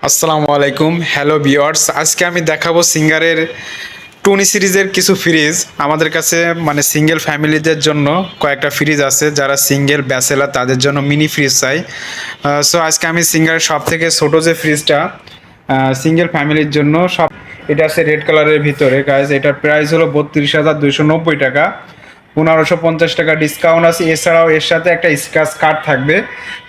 আসসালামু আলাইকুম, hello viewers. আজকে আমি দেখাবো সিঙ্গারের টুনি সিরিজের কিছু ফ্রিজ। আমাদের কাছে মানে সিঙ্গেল ফ্যামিলিদের জন্য কয়েকটা ফ্রিজ আছে, যারা সিঙ্গেল ব্যাচেলার তাদের জন্য মিনি ফ্রিজ চাই। সো আজকে আমি সিঙ্গারের সব থেকে ছোটো যে ফ্রিজটা সিঙ্গেল ফ্যামিলির জন্য সব, এটা আছে রেড কালারের ভিতরে গাইজ। এটার প্রাইস হলো 32,290 টাকা, 1550 টাকা ডিসকাউন্ট আছে। এছাড়াও এর সাথে একটা স্ক্র্যাচ কার্ড থাকবে,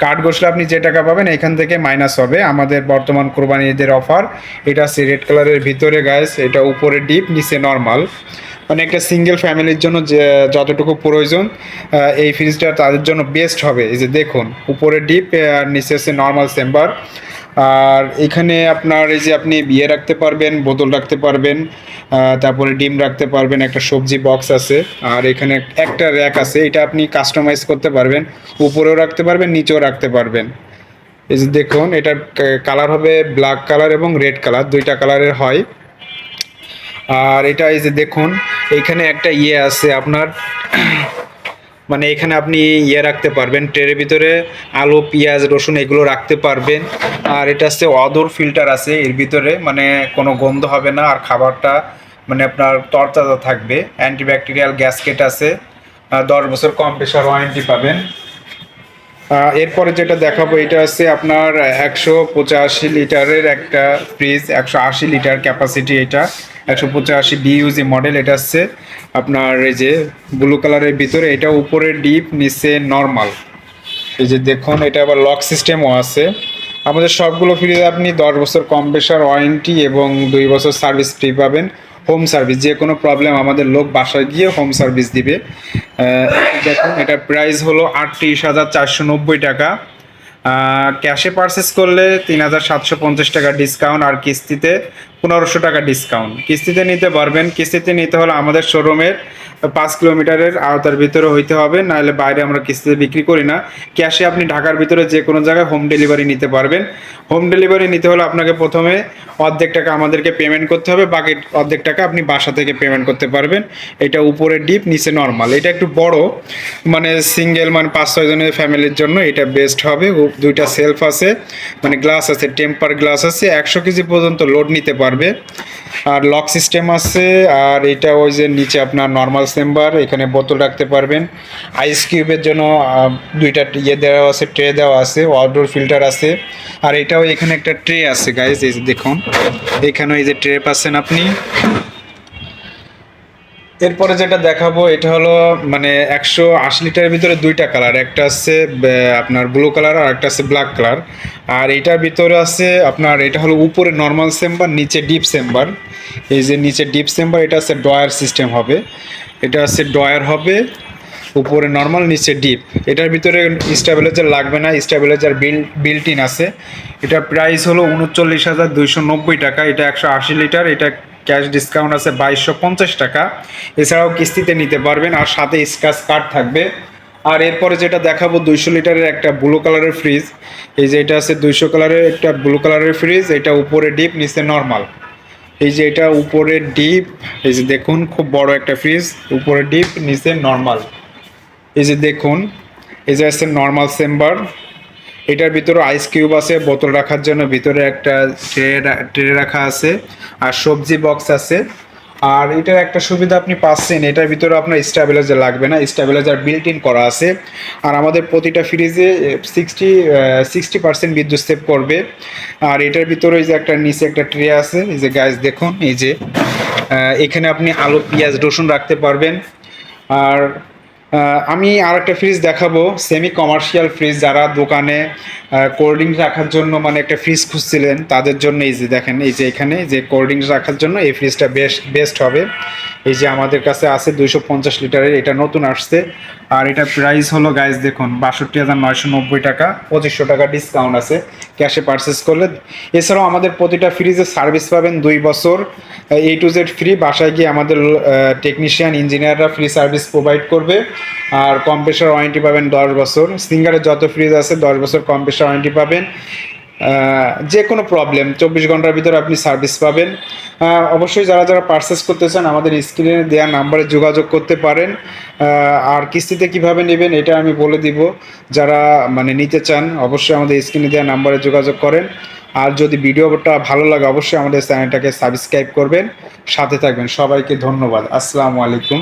কার্ড ঘষলে আপনি যে টাকা পাবেন এখান থেকে মাইনাস হবে। আমাদের বর্তমান কোরবানি ঈদের অফার। এটা আছে রেড কালারের ভিতরে গাইস, এটা উপরে ডিপ নিচে নর্মাল, মানে একটা সিঙ্গেল ফ্যামিলির জন্য যে যতটুকু প্রয়োজন এই ফ্রিজটা তাদের জন্য বেস্ট হবে। এই যে দেখুন, উপরে ডিপ আর নিচে আছে নর্মাল চেম্বার। আর এখানে আপনার এই যে আপনি বিয়ে রাখতে পারবেন, বোতল রাখতে পারবেন, তারপরে ডিম রাখতে পারবেন, একটা সবজি বক্স আছে, আর এখানে একটা র্যাক আছে, এটা আপনি কাস্টমাইজ করতে পারবেন, উপরেও রাখতে পারবেন নিচেও রাখতে পারবেন। এই যে দেখুন, এটার কালার হবে ব্ল্যাক কালার এবং রেড কালার, দুইটা কালারের হয়। আর এটা এই যে দেখুন, এইখানে একটা ইয়ে আছে আপনার, মানে এখানে আপনি ইয়ে রাখতে পারবেন, ট্রের ভিতরে আলু পেঁয়াজ রসুন এগুলো রাখতে পারবেন। আর এটা হচ্ছে অদর ফিল্টার আছে এর ভিতরে, মানে কোনো গন্ধ হবে না, আর খাবারটা মানে আপনার তরতাজা থাকবে। অ্যান্টিব্যাকটেরিয়াল গ্যাসকেট আছে, 10 বছর কম্প্রেসার ওয়ারেন্টি পাবেন। এরপরে যেটা দেখাবো এটা হচ্ছে আপনার 185 লিটারের একটা ফ্রিজ, 180 লিটার ক্যাপাসিটি। এটা 185 ডিইউজি মডেল। এটা হচ্ছে আপনার এই যে ব্লু কালারের ভিতরে, এটা উপরে ডিপ নিচে নর্মাল। এই যে দেখুন, এটা আবার লক সিস্টেমও আছে। আমাদের সবগুলো ফ্রিজে আপনি 10 বছর কম্প্রেসার ওয়ারেন্টি এবং 2 বছর সার্ভিস ফ্রি পাবেন। হোম সার্ভিস, যে কোনো প্রবলেম আমাদের লোক বাসায় গিয়ে হোম সার্ভিস দিবে। দেখুন, এটার প্রাইস হলো 38,490 টাকা। ক্যাশে পারচেস করলে 3,750 টাকা ডিসকাউন্ট, আর কিস্তিতে 1,500 টাকা ডিসকাউন্ট। কিস্তিতে নিতে পারবেন, কিস্তিতে নিতে হলে আমাদের শোরুমের 5 কিলোমিটারের আওতার ভিতরে হইতে হবে, নাহলে বাইরে আমরা কিস্তিতে বিক্রি করি না। ক্যাশে আপনি ঢাকার ভিতরে যে কোনো জায়গায় হোম ডেলিভারি নিতে পারবেন। হোম ডেলিভারি নিতে হলে আপনাকে প্রথমে অর্ধেক টাকা আমাদেরকে পেমেন্ট করতে হবে, বাকি অর্ধেক টাকা আপনি বাসা থেকে পেমেন্ট করতে পারবেন। এটা উপরে ডিপ নিচে নর্মাল, এটা একটু বড়, মানে সিঙ্গেল মানে 5-6 জনের ফ্যামিলির জন্য এটা বেস্ট হবে। দুইটা সেলফ আছে, মানে গ্লাস আছে, টেম্পার গ্লাস আছে, 100 কেজি পর্যন্ত লোড নিতে পারবে। আর লক সিস্টেম আছে। আর এটা ওই যে নিচে আপনার নর্মাল চেম্বার, এখানে বোতল রাখতে পারবেন। আইস কিউবের জন্য দুইটা ইয়ে দেওয়া আছে, ট্রে দেওয়া আছে, আউটডোর ফিল্টার আছে। আর এটাও এখানে একটা ট্রে আছে গাইজ, এই যে দেখুন, এখানে এই যে ট্রে পাচ্ছেন আপনি। এরপরে যেটা দেখাবো এটা হলো মানে 180 লিটারের ভিতরে দুইটা কালার, একটা আছে আপনার ব্লু কালার আর একটা আছে ব্ল্যাক কালার। আর এটার ভিতরে আছে আপনার, এটা হলো উপরে নর্মাল চেম্বার নিচে ডিপ চেম্বার। এই যে নিচে ডিপ চেম্বার, এটা আছে ড্রয়ার সিস্টেম হবে, এটা আছে ড্রয়ার হবে, উপরে নর্মাল নিচে ডিপ। এটার ভিতরে স্টেবিলাইজার লাগবে না, স্টেবিলাইজার বিল্ট ইন আছে। এটার প্রাইস হলো 39,290 টাকা। এটা 180 লিটার, এটা ক্যাশ ডিসকাউন্ট আছে 2250 টাকা। এছাড়াও কিস্তিতে নিতে পারবেন, আর সাথে স্ক্র্যাচ কার্ড থাকবে। আর এরপরে যেটা দেখাবো 200 লিটারের একটা ব্লু কালারের ফ্রিজ। এই যে এটা আছে 200 কালারের একটা ব্লু কালারের ফ্রিজ, এটা উপরে ডিপ নিচে নর্মাল। এই যে এটা উপরে ডিপ, এই যে দেখুন খুব বড় একটা ফ্রিজ, উপরে ডিপ নিচে নর্মাল। এই যে দেখুন, এই যে আছে নর্মাল চেম্বার, এটার ভিতরে আইস কিউব আছে, বোতল রাখার জন্য ভিতরে একটা ট্রে রাখা আছে, আর সবজি বক্স আছে। আর এটার একটা সুবিধা আপনি পাচ্ছেন, এটার ভিতরে আপনার স্টেবিলাইজার লাগবে না, স্টেবিলাইজার বিল্ট ইন করা আছে। আর আমাদের প্রতিটা ফ্রিজে 60% বিদ্যুৎ সেভ করবে। আর এটার ভিতরে এই যে একটা নিচে একটা ট্রে আছে, এই যে গাইস দেখুন, এই যে এখানে আপনি আলু পেঁয়াজ রসুন রাখতে পারবেন। আর আমি আর একটা ফ্রিজ দেখাবো, সেমি কমার্শিয়াল ফ্রিজ, যারা দোকানে কোল্ড ড্রিঙ্কস রাখার জন্য মানে একটা ফ্রিজ খুঁজছিলেন তাদের জন্য। এই যে দেখেন, এই যে এখানে যে কোল্ড ড্রিঙ্কস রাখার জন্য এই ফ্রিজটা বেস্ট হবে। এই যে আমাদের কাছে আছে 250 লিটারের, এটা নতুন আসছে। আর এটার প্রাইস হলো গাইজ দেখুন 62,990 টাকা, 2500 টাকা ডিসকাউন্ট আছে ক্যাশে পারচেস করলে। এছাড়াও আমাদের প্রতিটা ফ্রিজে সার্ভিস পাবেন 2 বছর A to Z ফ্রি। বাসায় গিয়ে আমাদের টেকনিশিয়ান ইঞ্জিনিয়াররা ফ্রি সার্ভিস প্রোভাইড করবে। আর কম্প্রেসার ওয়ারেন্টি পাবেন 10 বছর। সিঙ্গারের যত ফ্রিজ আছে 10 বছর কম্প্রেসার ওয়ারেন্টি পাবেন। যে কোনো প্রবলেম 24 ঘন্টার ভিতরে আপনি সার্ভিস পাবেন। অবশ্যই যারা যারা পারচেস করতে চান আমাদের স্ক্রিনে দেওয়া নাম্বারে যোগাযোগ করতে পারেন। আর কিস্তিতে কিভাবে নেবেন এটা আমি বলে দিব, যারা মানে নিতে চান অবশ্যই আমাদের স্ক্রিনে দেওয়া নাম্বারে যোগাযোগ করেন। আর যদি ভিডিওটা ভালো লাগে অবশ্যই আমাদের চ্যানেলটাকে সাবস্ক্রাইব করবেন, সাথে থাকবেন। সবাইকে ধন্যবাদ। আসসালামু আলাইকুম।